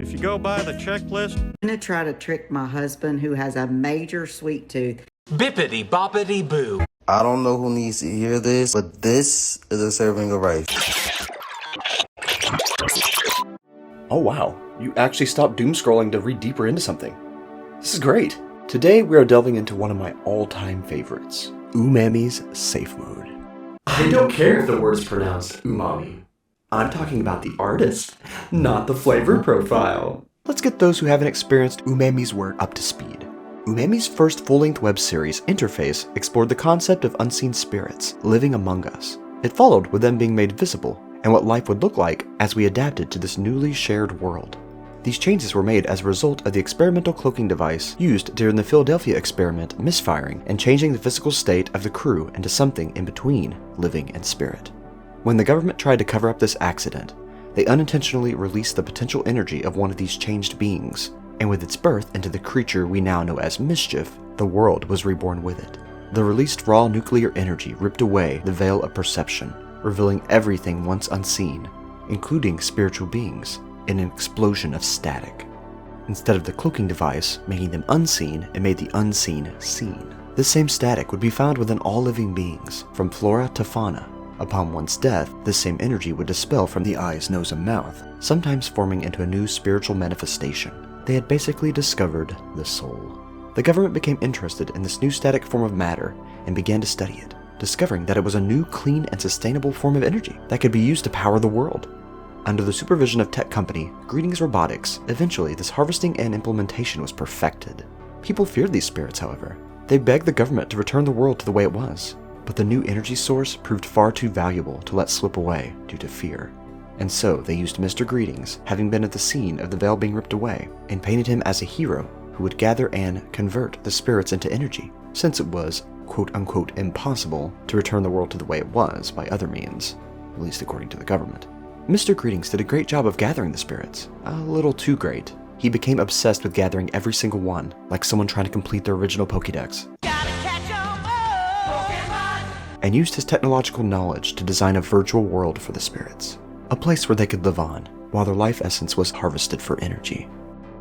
If you go by the checklist, I'm gonna try to trick my husband who has a major sweet tooth. Bippity boppity boo. I don't know who needs to hear this, but this is a serving of rice. Oh wow, you actually stopped doom scrolling to read deeper into something. This is great. Today we are delving into one of my all-time favorites, Umami's Safe Mode. I don't care if the word's pronounced umami. I'm talking about the artist, not the flavor profile. Let's get those who haven't experienced Umami's work up to speed. Umami's first full-length web series, Interface, explored the concept of unseen spirits living among us. It followed with them being made visible, and what life would look like as we adapted to this newly shared world. These changes were made as a result of the experimental cloaking device used during the Philadelphia experiment misfiring and changing the physical state of the crew into something in between living and spirit. When the government tried to cover up this accident, they unintentionally released the potential energy of one of these changed beings, and with its birth into the creature we now know as Mischief, the world was reborn with it. The released raw nuclear energy ripped away the veil of perception, revealing everything once unseen, including spiritual beings, in an explosion of static. Instead of the cloaking device making them unseen, it made the unseen seen. This same static would be found within all living beings, from flora to fauna. Upon one's death, this same energy would dispel from the eyes, nose, and mouth, sometimes forming into a new spiritual manifestation. They had basically discovered the soul. The government became interested in this new static form of matter and began to study it, discovering that it was a new, clean, and sustainable form of energy that could be used to power the world. Under the supervision of tech company Greetings Robotics, eventually this harvesting and implementation was perfected. People feared these spirits, however. They begged the government to return the world to the way it was, but the new energy source proved far too valuable to let slip away due to fear. And so they used Mr. Greetings, having been at the scene of the veil being ripped away, and painted him as a hero who would gather and convert the spirits into energy, since it was quote-unquote impossible to return the world to the way it was by other means, at least according to the government. Mr. Greetings did a great job of gathering the spirits, a little too great. He became obsessed with gathering every single one, like someone trying to complete their original Pokédex, and used his technological knowledge to design a virtual world for the spirits, a place where they could live on, while their life essence was harvested for energy.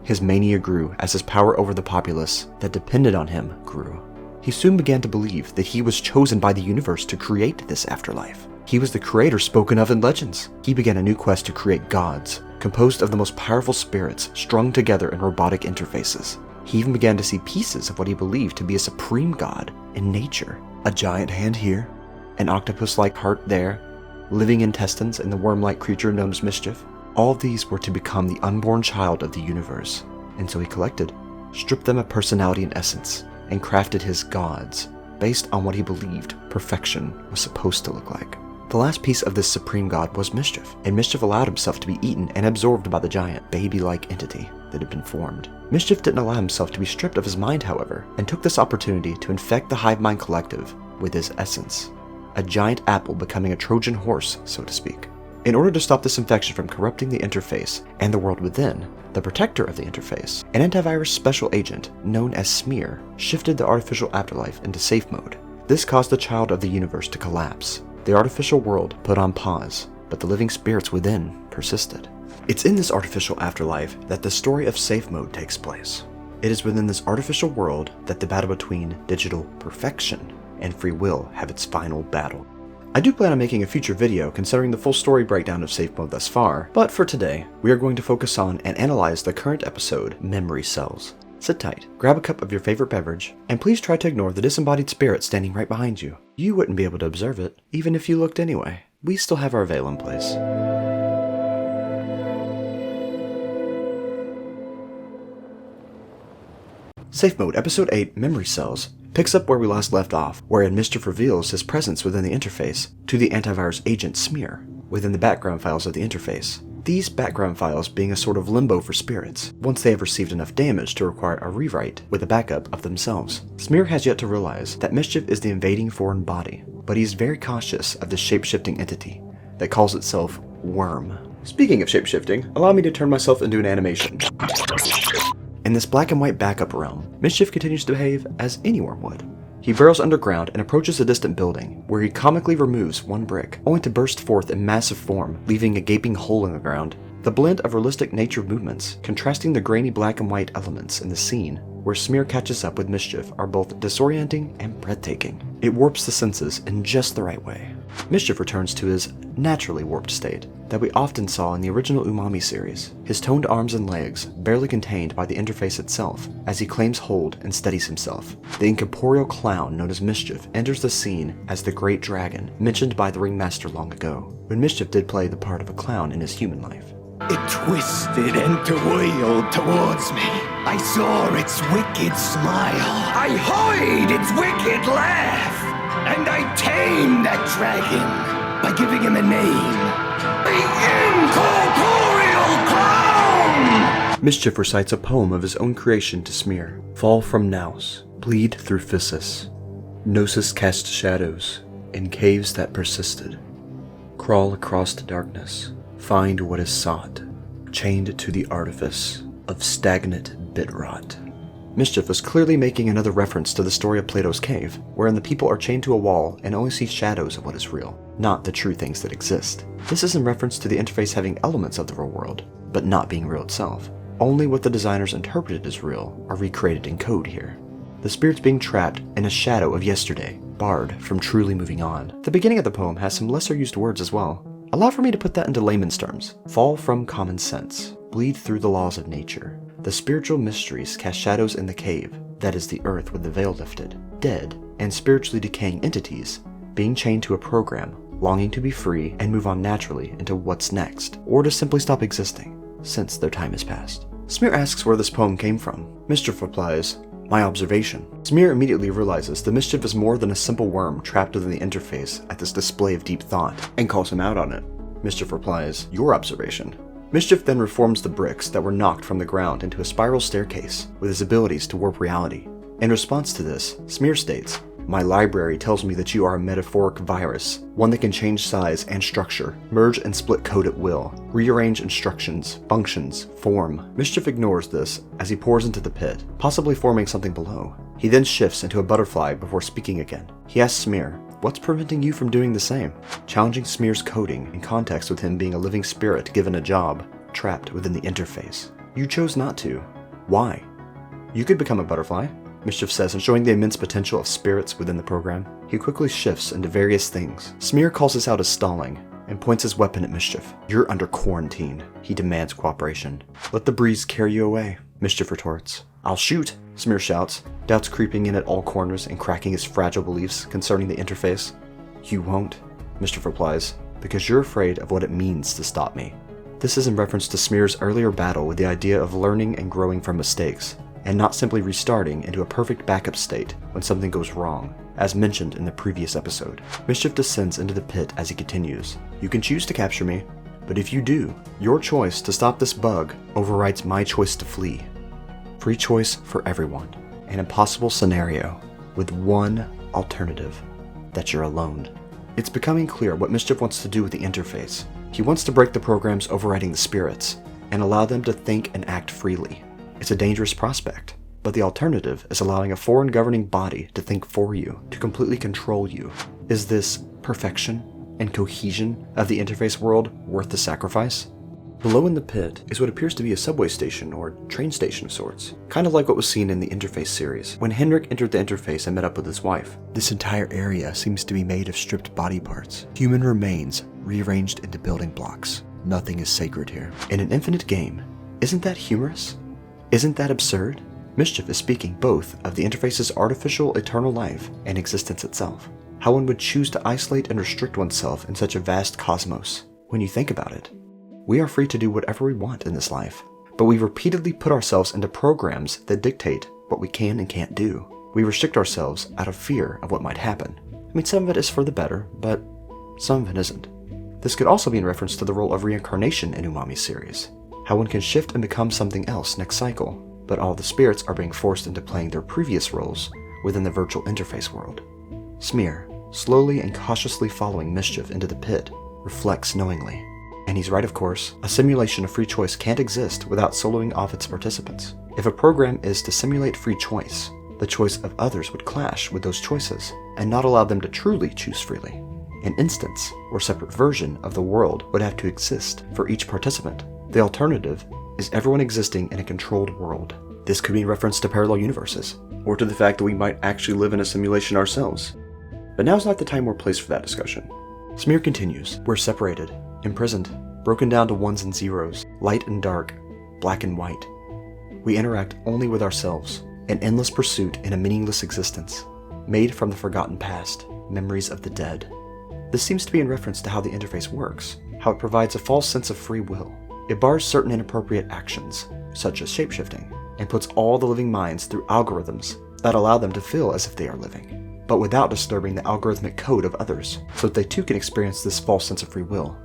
His mania grew as his power over the populace that depended on him grew. He soon began to believe that he was chosen by the universe to create this afterlife. He was the creator spoken of in legends. He began a new quest to create gods, composed of the most powerful spirits strung together in robotic interfaces. He even began to see pieces of what he believed to be a supreme god in nature. A giant hand here, an octopus-like heart there, living intestines in the worm-like creature known as Mischief. All of these were to become the unborn child of the universe, and so he collected, stripped them of personality and essence, and crafted his gods based on what he believed perfection was supposed to look like. The last piece of this supreme god was Mischief, and Mischief allowed himself to be eaten and absorbed by the giant, baby-like entity that had been formed. Mischief didn't allow himself to be stripped of his mind, however, and took this opportunity to infect the Hive Mind Collective with his essence, a giant apple becoming a Trojan horse, so to speak. In order to stop this infection from corrupting the interface and the world within, the protector of the interface, an antivirus special agent known as Smear, shifted the artificial afterlife into safe mode. This caused the child of the universe to collapse. The artificial world put on pause, but the living spirits within persisted. It's in this artificial afterlife that the story of safe mode takes place. It is within this artificial world that the battle between digital perfection and free will have its final battle. I do plan on making a future video considering the full story breakdown of safe mode thus far, but for today, we are going to focus on and analyze the current episode, Memory Cells. Sit tight, grab a cup of your favorite beverage, and please try to ignore the disembodied spirit standing right behind you. You wouldn't be able to observe it, even if you looked anyway. We still have our veil in place. Safe Mode Episode 8, Memory Cells, picks up where we last left off, wherein Mischief reveals his presence within the interface to the antivirus agent Smear, within the background files of the interface. These background files being a sort of limbo for spirits, once they have received enough damage to require a rewrite with a backup of themselves. Smear has yet to realize that Mischief is the invading foreign body, but he is very cautious of the shape-shifting entity that calls itself Worm. Speaking of shape-shifting, allow me to turn myself into an animation. In this black and white backup realm, Mischief continues to behave as any worm would. He burrows underground and approaches a distant building, where he comically removes one brick, only to burst forth in massive form, leaving a gaping hole in the ground The blend of realistic nature movements, contrasting the grainy black and white elements in the scene where Smear catches up with Mischief, are both disorienting and breathtaking. It warps the senses in just the right way. Mischief returns to his naturally warped state that we often saw in the original Umami series, his toned arms and legs barely contained by the interface itself as he claims hold and steadies himself. The incorporeal clown known as Mischief enters the scene as the Great Dragon mentioned by the Ringmaster long ago, when Mischief did play the part of a clown in his human life. It twisted and wheeled towards me. I saw its wicked smile. I heard its wicked laugh. And I tamed that dragon by giving him a name. The Incorporeal Clown! Mischief recites a poem of his own creation to Smear. Fall from Nous, bleed through Physis. Gnosis cast shadows in caves that persisted. Crawl across the darkness. Find what is sought, chained to the artifice of stagnant bit rot. Mischief is clearly making another reference to the story of Plato's cave, wherein the people are chained to a wall and only see shadows of what is real, not the true things that exist. This is in reference to the interface having elements of the real world, but not being real itself. Only what the designers interpreted as real are recreated in code here. The spirits being trapped in a shadow of yesterday, barred from truly moving on. The beginning of the poem has some lesser used words as well. Allow for me to put that into layman's terms. Fall from common sense. Bleed through the laws of nature. The spiritual mysteries cast shadows in the cave, that is the earth with the veil lifted. Dead and spiritually decaying entities, being chained to a program, longing to be free and move on naturally into what's next, or to simply stop existing, since their time has passed. Smear asks where this poem came from. Mischief replies, my observation. Smear immediately realizes the Mischief is more than a simple worm trapped within the interface at this display of deep thought, and calls him out on it. Mischief replies, your observation. Mischief then reforms the bricks that were knocked from the ground into a spiral staircase with his abilities to warp reality. In response to this, Smear states, my library tells me that you are a metaphoric virus, one that can change size and structure, merge and split code at will, rearrange instructions, functions, form. Mischief ignores this as he pours into the pit, possibly forming something below. He then shifts into a butterfly before speaking again. He asks Smear, what's preventing you from doing the same? Challenging Smear's coding in context with him being a living spirit given a job, trapped within the interface. You chose not to. Why? You could become a butterfly, Mischief says, and showing the immense potential of spirits within the program. He quickly shifts into various things. Smear calls this out as stalling, and points his weapon at Mischief. You're under quarantine. He demands cooperation. Let the breeze carry you away, Mischief retorts. I'll shoot, Smear shouts, doubts creeping in at all corners and cracking his fragile beliefs concerning the interface. You won't, Mischief replies, because you're afraid of what it means to stop me. This is in reference to Smear's earlier battle with the idea of learning and growing from mistakes, and not simply restarting into a perfect backup state when something goes wrong, as mentioned in the previous episode. Mischief descends into the pit as he continues. You can choose to capture me, but if you do, your choice to stop this bug overrides my choice to flee. Free choice for everyone. An impossible scenario with one alternative, that you're alone. It's becoming clear what Mischief wants to do with the interface. He wants to break the programs overriding the spirits and allow them to think and act freely. It's a dangerous prospect, but the alternative is allowing a foreign governing body to think for you, to completely control you. Is this perfection and cohesion of the interface world worth the sacrifice? Below in the pit is what appears to be a subway station or train station of sorts, kind of like what was seen in the Interface series, when Henrik entered the interface and met up with his wife. This entire area seems to be made of stripped body parts, human remains rearranged into building blocks. Nothing is sacred here. In an infinite game, isn't that humorous? Isn't that absurd? Mischief is speaking both of the interface's artificial eternal life and existence itself. How one would choose to isolate and restrict oneself in such a vast cosmos. When you think about it, we are free to do whatever we want in this life, but we repeatedly put ourselves into programs that dictate what we can and can't do. We restrict ourselves out of fear of what might happen. I mean, some of it is for the better, but some of it isn't. This could also be in reference to the role of reincarnation in Umami's series. How one can shift and become something else next cycle, but all the spirits are being forced into playing their previous roles within the virtual interface world. Smear, slowly and cautiously following Mischief into the pit, reflects knowingly. And he's right, of course, a simulation of free choice can't exist without soloing off its participants. If a program is to simulate free choice, the choice of others would clash with those choices, and not allow them to truly choose freely. An instance or separate version of the world would have to exist for each participant. The alternative is everyone existing in a controlled world. This could be in reference to parallel universes, or to the fact that we might actually live in a simulation ourselves. But now's not the time or place for that discussion. Smear continues. We're separated, imprisoned, broken down to ones and zeros, light and dark, black and white. We interact only with ourselves, an endless pursuit in a meaningless existence, made from the forgotten past, memories of the dead. This seems to be in reference to how the interface works, how it provides a false sense of free will. It bars certain inappropriate actions, such as shapeshifting, and puts all the living minds through algorithms that allow them to feel as if they are living, but without disturbing the algorithmic code of others, so that they too can experience this false sense of free will,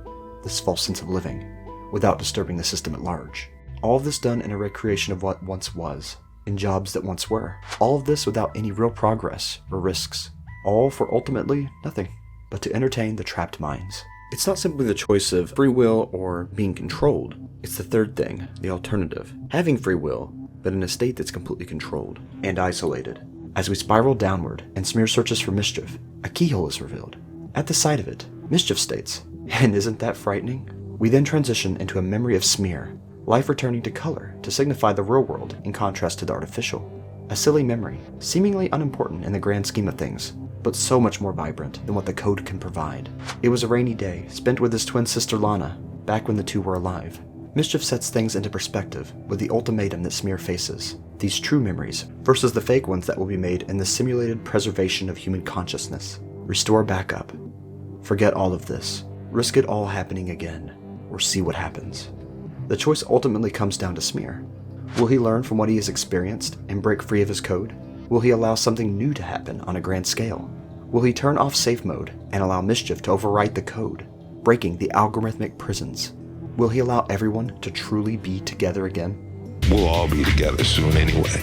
this false sense of living, without disturbing the system at large. All of this done in a recreation of what once was, in jobs that once were. All of this without any real progress or risks. All for ultimately nothing, but to entertain the trapped minds. It's not simply the choice of free will or being controlled. It's the third thing, the alternative. Having free will, but in a state that's completely controlled and isolated. As we spiral downward and Smear searches for Mischief, a keyhole is revealed. At the sight of it, Mischief states, "And isn't that frightening?" We then transition into a memory of Smear, life returning to color to signify the real world in contrast to the artificial. A silly memory, seemingly unimportant in the grand scheme of things, but so much more vibrant than what the code can provide. It was a rainy day, spent with his twin sister Lana, back when the two were alive. Mischief sets things into perspective with the ultimatum that Smear faces, these true memories versus the fake ones that will be made in the simulated preservation of human consciousness. Restore back up. Forget all of this. Risk it all happening again, or see what happens. The choice ultimately comes down to Smear. Will he learn from what he has experienced and break free of his code? Will he allow something new to happen on a grand scale? Will he turn off safe mode and allow Mischief to overwrite the code, breaking the algorithmic prisons? Will he allow everyone to truly be together again? We'll all be together soon anyway.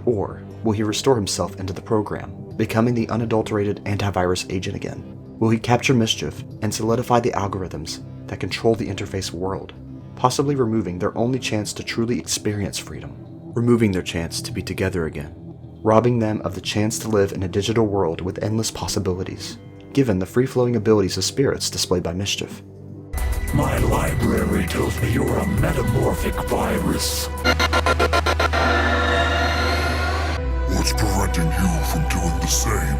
Or will he restore himself into the program, becoming the unadulterated antivirus agent again? Will he capture Mischief and solidify the algorithms that control the interface world, possibly removing their only chance to truly experience freedom, removing their chance to be together again, robbing them of the chance to live in a digital world with endless possibilities, given the free-flowing abilities of spirits displayed by Mischief? My library tells me you're a metamorphic virus. What's preventing you from doing the same?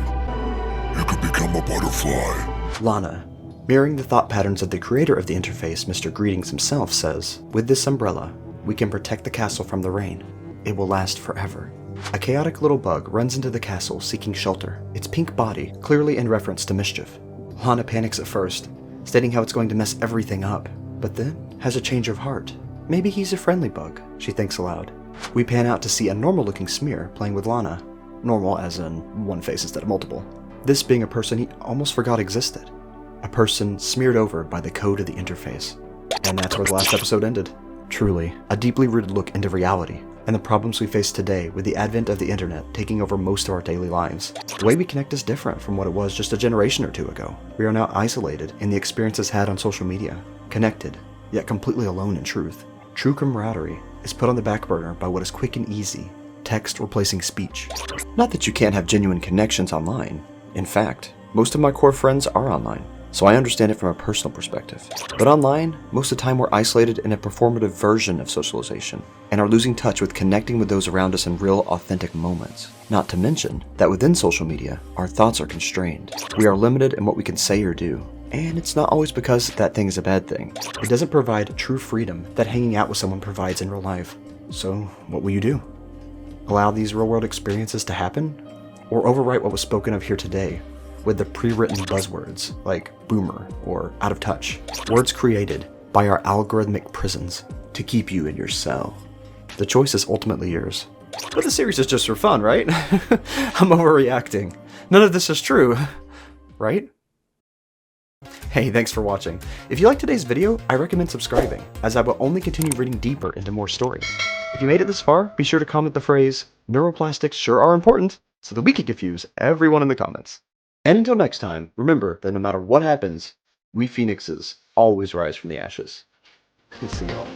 You could become a butterfly. Lana, mirroring the thought patterns of the creator of the interface, Mr. Greetings himself, says, "With this umbrella, we can protect the castle from the rain. It will last forever." A chaotic little bug runs into the castle seeking shelter, its pink body clearly in reference to Mischief. Lana panics at first, stating how it's going to mess everything up, but then has a change of heart. Maybe he's a friendly bug, she thinks aloud. We pan out to see a normal-looking Smear playing with Lana. Normal as in one face instead of multiple. This being a person he almost forgot existed. A person smeared over by the code of the interface. And that's where the last episode ended. Truly, a deeply rooted look into reality, and the problems we face today with the advent of the internet taking over most of our daily lives. The way we connect is different from what it was just a generation or two ago. We are now isolated in the experiences had on social media, connected, yet completely alone in truth. True camaraderie is put on the back burner by what is quick and easy, text replacing speech. Not that you can't have genuine connections online. In fact, most of my core friends are online, so I understand it from a personal perspective. But online, most of the time we're isolated in a performative version of socialization, and are losing touch with connecting with those around us in real, authentic moments. Not to mention that within social media, our thoughts are constrained. We are limited in what we can say or do. And it's not always because that thing is a bad thing. It doesn't provide true freedom that hanging out with someone provides in real life. So, what will you do? Allow these real-world experiences to happen? Or overwrite what was spoken of here today with the pre-written buzzwords like boomer or out of touch, words created by our algorithmic prisons to keep you in your cell. The choice is ultimately yours. But the series is just for fun, right? I'm overreacting. None of this is true, right? Hey, thanks for watching. If you liked today's video, I recommend subscribing, as I will only continue reading deeper into more stories. If you made it this far, be sure to comment the phrase, "Neuroplastics sure are important," so that we can confuse everyone in the comments. And until next time, remember that no matter what happens, we phoenixes always rise from the ashes. See y'all.